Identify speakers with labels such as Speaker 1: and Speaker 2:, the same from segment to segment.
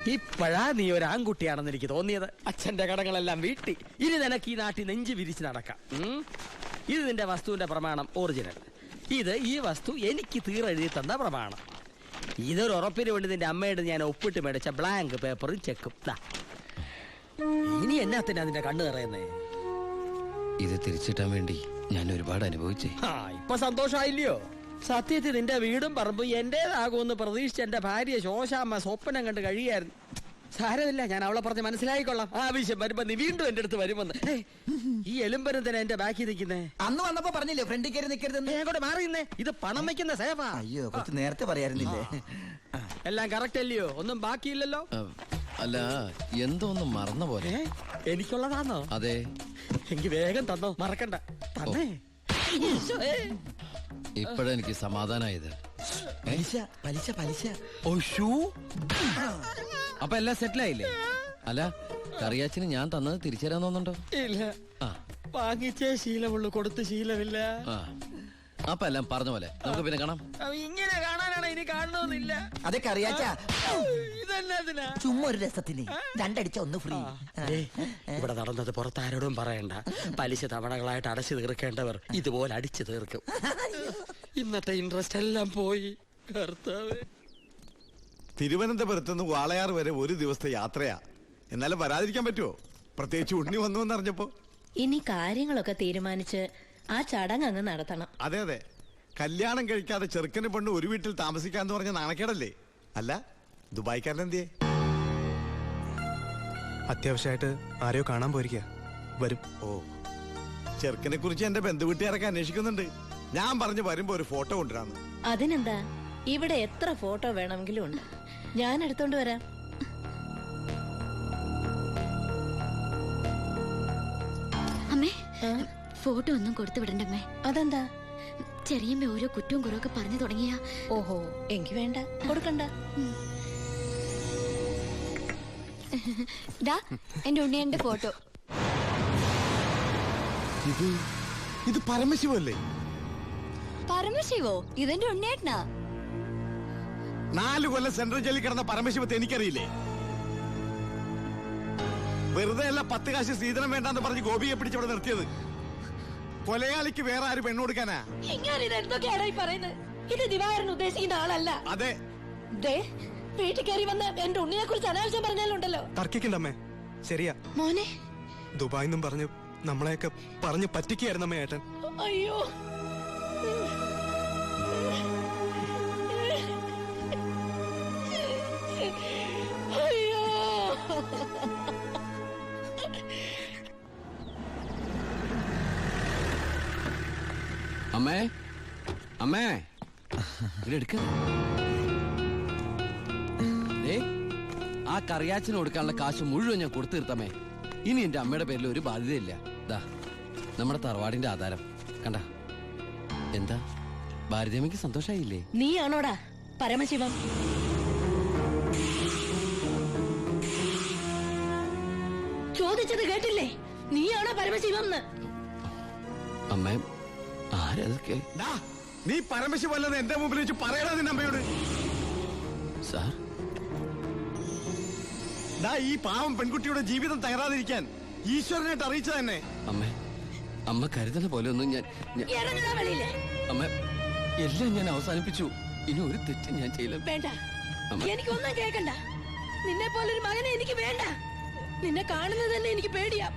Speaker 1: ഇപ്പോഴാ നീ ഒരു ആൺകുട്ടിയാണെന്ന് എനിക്ക് തോന്നിയത്. അച്ഛന്റെ കടങ്ങളെല്ലാം വീട്ടി. ഇനി നിനക്ക് ഈ നാട്ടിൽ നെഞ്ചു വിരിച്ച് നടക്കാം. ഇത് നിന്റെ വസ്തുവിന്റെ പ്രമാണം ഒറിജിനൽ. ഇത് ഈ വസ്തു എനിക്ക് തീരെഴുതി തന്ന പ്രമാണം. ഇതൊരു ഉറപ്പിന് വേണ്ടി നിന്റെ അമ്മയുടെ ഞാൻ ഒപ്പിട്ട് മേടിച്ച ബ്ലാങ്ക് പേപ്പറും ചെക്കും. ഇനി എന്നാത്തിനാ നിന്റെ കണ്ണു നിറയുന്നേ?
Speaker 2: ഇത് തിരിച്ചിട്ടാൻ വേണ്ടി ഞാൻ ഒരുപാട് അനുഭവിച്ചേ.
Speaker 1: ഇപ്പൊ സന്തോഷമായില്ലയോ? സത്യത്തിൽ നിന്റെ വീടും പറമ്പും എന്റേതാകുമെന്ന് പ്രതീക്ഷിച്ച് എന്റെ ഭാര്യ ശോശാമ്മ സ്വപ്നം കണ്ട് കഴിയായിരുന്നു. സാരമില്ല, ഞാൻ അവളെ പറഞ്ഞ് മനസ്സിലായിക്കൊള്ളാം. ആവശ്യം വരുമ്പോ നീ വീണ്ടും എന്റെ അടുത്ത് വരുമെന്ന്. ഈ എലുമ്പരത്തിനാ എന്റെ ബാക്കി നിൽക്കുന്നേ.
Speaker 3: അന്ന് വന്നപ്പോ പറഞ്ഞില്ലേ ഫ്രണ്ടിൽ കയറി നിൽക്കരുതെന്ന്.
Speaker 1: അങ്ങോട്ട് മാറിയുന്നേ. ഇത് പണം വെക്കുന്ന സേവാ.
Speaker 3: അയ്യോ, കുറച്ച് നേരത്തെ പറയായിരുന്നില്ലേ?
Speaker 1: എല്ലാം കറക്റ്റ് അല്ലയോ? ഒന്നും ബാക്കിയില്ലല്ലോ.
Speaker 2: അല്ല, എന്തോ ഒന്നും മറന്ന പോലെ.
Speaker 1: എനിക്കുള്ളതാണോ?
Speaker 2: അതെ.
Speaker 1: എനിക്ക് വേഗം തന്നോ, മറക്കണ്ട. തന്നേ.
Speaker 2: ഇപ്പോഴെനിക്ക് സമാധാനായത്.
Speaker 3: പലിശ പലിശ പലിശ.
Speaker 2: അപ്പൊ എല്ലാം സെറ്റിലായില്ലേ? അല്ല, കറിയാച്ചിന് ഞാൻ തന്നത് തിരിച്ചു തരാൻ തോന്നുന്നുണ്ടോ?
Speaker 1: ഇല്ല, വാങ്ങിച്ചേ ശീലമുള്ളൂ, കൊടുത്ത് ശീലമില്ല.
Speaker 2: അപ്പൊ എല്ലാം പറഞ്ഞ പോലെ നമുക്ക് പിന്നെ കാണാം.
Speaker 1: ഇങ്ങനെ കാണാനാണ് ഇനി കാണണമെന്നില്ല.
Speaker 3: അതൊക്കെ അറിയാച്ചാ.
Speaker 1: ഇതെന്നാ
Speaker 3: ചുമ്മാ ഒരു രസത്തിന് രണ്ടടിച്ച ഒന്ന് ഫ്രീ.
Speaker 1: ഇവിടെ നടന്നത് പുറത്താരോടും പറയണ്ട. പലിശ തവണകളായിട്ട് അടച്ചു തീർക്കേണ്ടവർ ഇതുപോലെ അടിച്ചു തീർക്കും. ഇന്നത്തെ ഇൻട്രസ്റ്റ് എല്ലാം പോയി.
Speaker 4: തിരുവനന്തപുരത്ത് നിന്ന് വാളയാർ വരെ ഒരു ദിവസത്തെ യാത്രയാ. എന്നാലും വരാതിരിക്കാൻ പറ്റുമോ? പ്രത്യേകിച്ച് ഉണ്ണി വന്നു എന്നറിഞ്ഞപ്പോ.
Speaker 5: ഇനി കാര്യങ്ങളൊക്കെ തീരുമാനിച്ച് ആ ചടങ്ങ് അങ്ങ് നടത്തണം.
Speaker 4: അതെ അതെ, കല്യാണം കഴിക്കാതെ ചെറുക്കന് പെണ്ണ് ഒരു വീട്ടിൽ താമസിക്കാന്ന് പറഞ്ഞ നാണക്കേടല്ലേ? അല്ല, ദുബായ്ക്കാരനെന്തിയെ?
Speaker 6: അത്യാവശ്യമായിട്ട് ആരെയോ കാണാൻ പോയിരിക്കുക. വരും.
Speaker 4: ഓ, ചെറുക്കനെ കുറിച്ച് എന്റെ ബന്ധുവീട്ടുകാരൊക്കെ അന്വേഷിക്കുന്നുണ്ട്. ഞാൻ പറഞ്ഞു വരുമ്പോ ഒരു ഫോട്ടോ കൊണ്ടുവരാന്ന്.
Speaker 5: അതിനെന്താ, ഇവിടെ എത്ര ഫോട്ടോ വേണമെങ്കിലും ഉണ്ട്. ഞാൻ എടുത്തോണ്ട് വരാം.
Speaker 7: അമ്മേ, ഫോട്ടോ ഒന്നും കൊടുത്തു വിടണ്ടമ്മേ.
Speaker 5: അതെന്താ?
Speaker 7: ചെറിയമ്മ ഓരോ കുറ്റവും കുറവൊക്കെ പറഞ്ഞു തുടങ്ങിയ.
Speaker 5: ഓഹോ, എങ്കി വേണ്ട, കൊടുക്കണ്ട.
Speaker 7: എന്റെ ഉണ്ണിയന്റെ ഫോട്ടോ.
Speaker 4: ഇത് പരമശിവല്ലേ?
Speaker 7: പരമശിവോ? ഇതെന്റെ ഉണ്ണിയേട്ടനാ.
Speaker 4: 4 കൊല്ലം സെൻട്രൽ ജയിലിൽ കിടന്ന പരമശിവത്തെ എനിക്കറിയില്ലേ? വെറുതെ അല്ല 10 കാശ് സീതനം വേണ്ടെന്ന് പറഞ്ഞ് ഗോപിയെ പിടിച്ചവിടെ നിർത്തിയത്. കൊലയാളിക്ക് വേറെ ആര് പെണ്ണു കൊടുക്കാനാ?
Speaker 5: ഇത് ദിവാകരൻ ഉദ്ദേശിക്കുന്ന ആളല്ല.
Speaker 4: അതെ,
Speaker 5: വീട്ടിൽ കയറി വന്ന് എന്റെ ഉണ്ണിയെ കുറിച്ച് അനാവശ്യം പറഞ്ഞാലുണ്ടല്ലോ.
Speaker 6: തർക്കിക്കണ്ടമ്മേ. ശരിയാ
Speaker 5: മോനെ.
Speaker 6: ദുബായിന്നും പറഞ്ഞ് നമ്മളെയൊക്കെ പറഞ്ഞ് പറ്റിക്കായിരുന്നമ്മേ ഏട്ടൻ.
Speaker 5: അയ്യോ, അയ്യോ.
Speaker 2: അമ്മേ, അമ്മേ, ഇതെടുക്ക. ആ കറിയാച്ചിന് കൊടുക്കാനുള്ള കാശ് മുഴുവൻ ഞാൻ കൊടുത്തു തീർത്തമ്മേ. ഇനി എന്റെ അമ്മയുടെ പേരിൽ ഒരു ബാധ്യതയില്ല. ദാ നമ്മുടെ തറവാടിന്റെ ആധാരം കണ്ട. എന്താ ഭാരതിയമ്മയ്ക്ക് സന്തോഷായില്ലേ?
Speaker 5: നീയാണോടാ പരമശിവം? ചോദിച്ചത് കേട്ടില്ലേ? നീയാണോ പരമശിവം?
Speaker 2: അമ്മേ, ആരതൊക്കെ?
Speaker 4: നീ പരമശിവല്ലെന്ന് എന്റെ മുമ്പിൽ വെച്ച് പറയണ നിന്റെ അമ്മയോട്.
Speaker 2: സാർ,
Speaker 4: ഈ പാവം പെൺകുട്ടിയുടെ ജീവിതം തകരാതിരിക്കാൻ ഈശ്വരനായിട്ട് അറിയിച്ച തന്നെ.
Speaker 2: അമ്മേ, അമ്മ കരുതുന്ന പോലെ ഒന്നും ഞാൻ അമ്മ എല്ലാം ഞാൻ അവസാനിപ്പിച്ചു. ഇനി ഒരു തെറ്റും ഞാൻ ചെയ്യില്ല.
Speaker 5: വേണ്ട, എനിക്കൊന്നും കേൾക്കണ്ട. നിന്നെ പോലൊരു മകനെ എനിക്ക് വേണ്ട. നിന്നെ കാണുന്നത് തന്നെ എനിക്ക് പേടിയാ.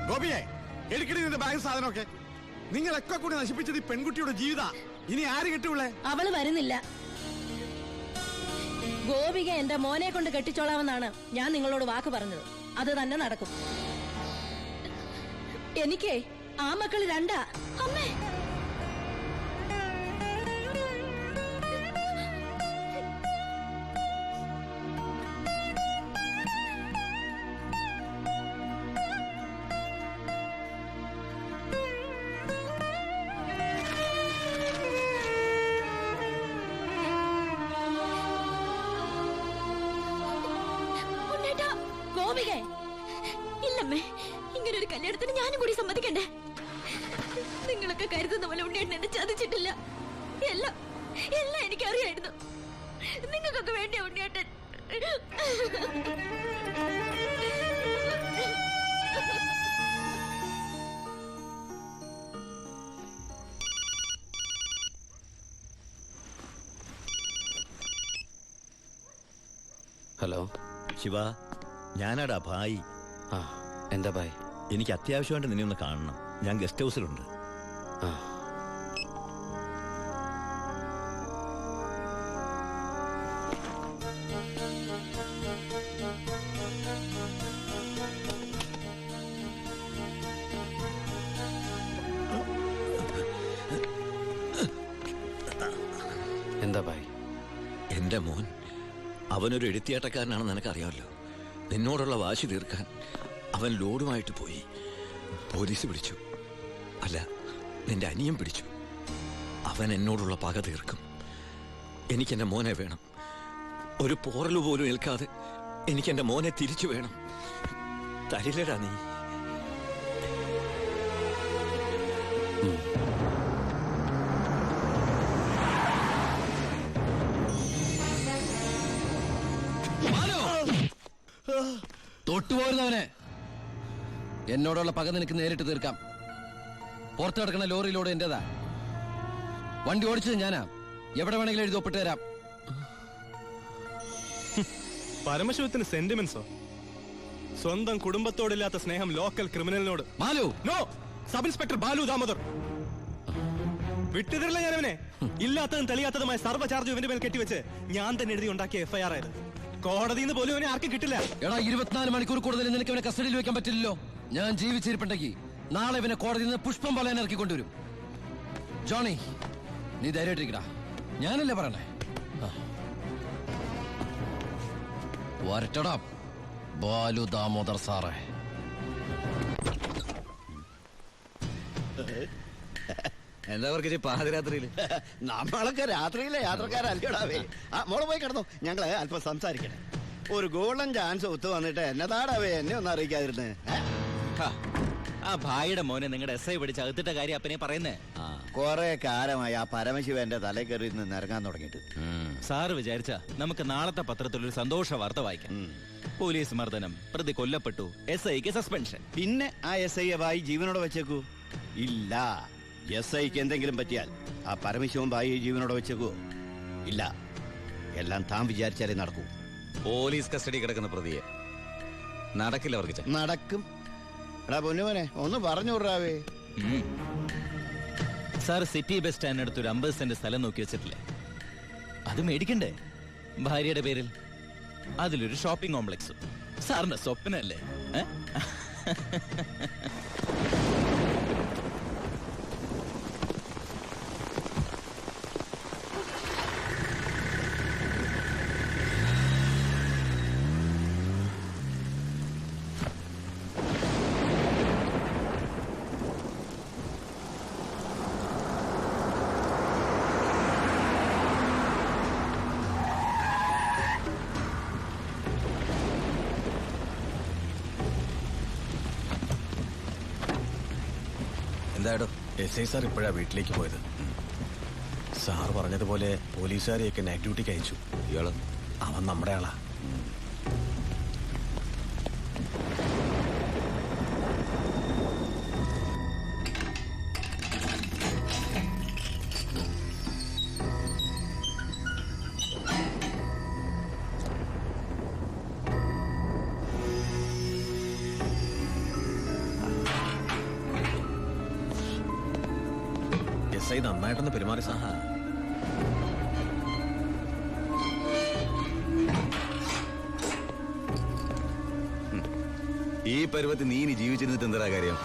Speaker 4: ഗോപിയെ, എടുക്കടി നിന്റെ ബാഗ് സാധനമൊക്കെ. നിങ്ങളൊക്കെ കൂടി നശിപ്പിച്ചത് ഈ പെൺകുട്ടിയുടെ ജീവിത. ഇനി ആര് കെട്ടുള്ളേ?
Speaker 5: അവള് വരുന്നില്ല. ഗോപിക എന്റെ മോനെ കൊണ്ട് കെട്ടിച്ചോളാമെന്നാണ് ഞാൻ നിങ്ങളോട് വാക്ക് പറഞ്ഞത്. അത് തന്നെ നടക്കും. എനിക്ക് ആ മക്കള് 2.
Speaker 7: അമ്മേ, ഇല്ലമ്മേ, ഇങ്ങനൊരു കല്യാണത്തിന് ഞാനും കൂടി സമ്മതിക്കണ്ടേ? നിങ്ങളൊക്കെ കരുതുന്ന പോലെ ഉണ്ണിയേട്ടൻ എന്നെ ചതിച്ചിട്ടില്ല. എല്ലാം എല്ലാം എനിക്കറിയായിരുന്നു. നിങ്ങൾക്കൊക്കെ വേണ്ടിയ ഉണ്ണിയേട്ടൻ.
Speaker 2: ഹലോ
Speaker 8: ശിവ, ഞാനാടാ ഭായി.
Speaker 2: ആ എന്താ ബായ്?
Speaker 8: എനിക്ക് അത്യാവശ്യമായിട്ട് നിന്നെ ഒന്ന് കാണണം. ഞാൻ ഗസ്റ്റ് ഹൗസിലുണ്ട്.
Speaker 2: ആ എന്താ ബായ്?
Speaker 8: എൻ്റെ മോൻ അവനൊരു എഴുത്തിയാട്ടക്കാരനാണെന്ന് നിനക്കറിയാമല്ലോ. നിന്നോടുള്ള വാശി തീർക്കാൻ അവൻ ലോഡുമായിട്ട് പോയി. പോലീസ് പിടിച്ചു. അല്ല, നിന്റെ അനിയൻ പിടിച്ചു. അവൻ എന്നോടുള്ള പക തീർക്കും. എനിക്കെൻ്റെ മോനെ വേണം. ഒരു പോറൽ പോലും ഏൽക്കാതെ എനിക്കെൻ്റെ മോനെ തിരിച്ചു വേണം. തരില്ലടാ നീ.
Speaker 2: തൊട്ടുപോരുന്നവനെ. എന്നോടുള്ള പക നിനക്ക് നേരിട്ട് തീർക്കാം. പുറത്ത് കിടക്കുന്ന ലോറിയിലോട് എന്റേതാ. വണ്ടി ഓടിച്ചത് ഞാനാ. എവിടെ വേണമെങ്കിലും എഴുതി ഒപ്പിട്ട് തരാം.
Speaker 6: പരമശിവത്തിന് സെന്റിമെന്റ്സോ? സ്വന്തം കുടുംബത്തോടില്ലാത്ത സ്നേഹം ലോക്കൽ ക്രിമിനലിനോട്.
Speaker 2: Balu,
Speaker 6: no, sub inspector Balu Damodar. വിട്ടുതരില്ല ഞാനവനെ. ഇല്ലാത്തതും തെളിയാത്തതുമായ സർവ്വ ചാർജ് ഇവന്റെ മേൽ കെട്ടിവെച്ച് ഞാൻ തന്നെ എഴുതി ഉണ്ടാക്കിയ എഫ്ഐആർ ആയത്. കോടതിയിൽ നിന്ന് പോലും അവനെ ആർക്കും കിട്ടില്ല.
Speaker 2: എടാ, 24 മണിക്കൂർ കൂടുതൽ നിനക്ക് ഇവനെ കസ്റ്റഡിയിൽ വെക്കാൻ പറ്റില്ലല്ലോ. ഞാൻ ജീവിച്ചിരിപ്പുണ്ടെങ്കിൽ നാളെ ഇവനെ കോടതിയിൽ നിന്ന് പുഷ്പം പോലെ ഇറക്കി കൊണ്ടുവരും. ജോണി, നീ ധൈര്യമായിട്ടിരിക്കടാ. ഞാനല്ലേ പറയണേ. വരട്ടടാ ബാലു ദാമോദർ സാറേ.
Speaker 8: എന്താ അവർക്ക് പാതിരാത്രിയില്?
Speaker 9: നമ്മളൊക്കെ രാത്രിയിലെ യാത്രക്കാരല്ലോടാവേ. ആ മോള് പോയി കിടന്നു, ഞങ്ങള് അല്പം സംസാരിക്കണേ. ഒരു ഗോൾഡൻ ചാൻസ് ഒത്തു വന്നിട്ട് എന്നതാടാവേ എന്നെ ഒന്നും അറിയിക്കാതിരുന്നേ.
Speaker 10: ആ ഭായിയുടെ മോനെ നിങ്ങളുടെ SI പിടിച്ച് അകത്തിട്ട കാര്യം അപ്പനെ പറയുന്നേ.
Speaker 9: കൊറേ കാലമായി ആ പരമശിവന്റെ തല കയറി നിന്ന് ഇറങ്ങാൻ തുടങ്ങിയിട്ട്.
Speaker 10: സാറ് വിചാരിച്ച നമുക്ക് നാളത്തെ പത്രത്തിൽ ഒരു സന്തോഷ വാർത്ത വായിക്കാം. പോലീസ് മർദ്ദനം, പ്രതി കൊല്ലപ്പെട്ടു, SIക്ക് സസ്പെൻഷൻ.
Speaker 9: പിന്നെ ആ SI ഭായി ജീവനോടെ വെച്ചേക്കൂ? ഇല്ല. SIക്ക് എന്തെങ്കിലും പറ്റിയാൽ ആ പരമശിവൻ ഭായി ജീവനോടെ വെച്ചേക്കൂ? ഇല്ല. എല്ലാം താൻ വിചാരിച്ചാലേ നടക്കൂ.
Speaker 10: പോലീസ് കസ്റ്റഡി കിടക്കുന്ന പ്രതിയെ നടക്കില്ല അവർക്ക്.
Speaker 9: നടക്കും. എടാ പൊന്നുമോനെ, ഒന്ന് പറഞ്ഞു വിടാവേ.
Speaker 10: സാർ സിറ്റി ബസ് സ്റ്റാൻഡിനടുത്ത് ഒരു 50 സെന്റ് സ്ഥലം നോക്കി വെച്ചിട്ടില്ലേ? അത് മേടിക്കണ്ടേ ഭാര്യയുടെ പേരിൽ? അതിലൊരു ഷോപ്പിംഗ് കോംപ്ലക്സ്. സാറിന്റെ സ്വപ്നല്ലേ?
Speaker 6: എന്തായാലും SI സാർ ഇപ്പോഴാ വീട്ടിലേക്ക് പോയത്. സാർ പറഞ്ഞതുപോലെ പോലീസുകാരെയൊക്കെ നൈറ്റ് ഡ്യൂട്ടിക്ക് അയച്ചു.
Speaker 8: ഇയാള്
Speaker 6: അവൻ നമ്മുടെ ആളാ. SI നന്നായിട്ടൊന്ന് പെരുമാറി സാർ.
Speaker 8: ഈ പരുവത്തിൽ നീ ഇനി ജീവിച്ചിരുന്നിട്ട് എന്താ കാര്യം?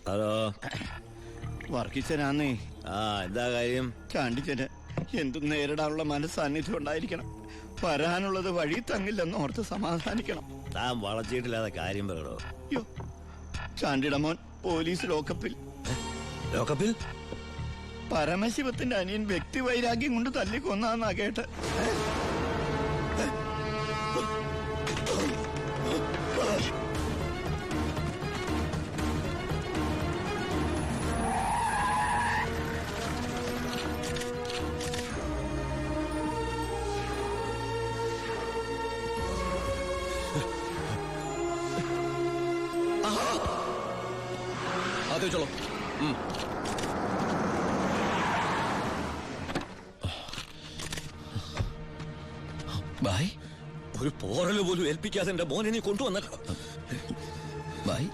Speaker 8: ഹലോ,
Speaker 9: വർക്കിച്ചനാന്നേ.
Speaker 8: എന്താ കാര്യം?
Speaker 9: ചാണ്ടിച്ചന് എന്തും നേരിടാനുള്ള മനസ്സാന്നിധ്യം ഉണ്ടായിരിക്കണം. വരാനുള്ളത് വഴി തങ്ങില്ലെന്ന് ഓർത്ത് സമാധാനിക്കണം.
Speaker 8: താൻ വളച്ചിട്ടില്ലാതെ കാര്യം പറയണോ?
Speaker 9: യോ, ചാണ്ടിയുടെ മോൻ പോലീസ് ലോക്കപ്പിൽ.
Speaker 8: ലോക്കപ്പിൽ?
Speaker 9: പരമശിവത്തിന്റെ അനിയൻ വ്യക്തി വൈരാഗ്യം കൊണ്ട് തല്ലിക്കൊന്നാന്നാ കേട്ട്.
Speaker 8: അത് വെച്ചോളൂ.
Speaker 2: ബായ്
Speaker 8: ഒരു പോറല് പോലും ഏൽപ്പിക്കാതെ എന്റെ മോനെ നീ കൊണ്ടുവന്നല്ലോ.
Speaker 2: ബായ്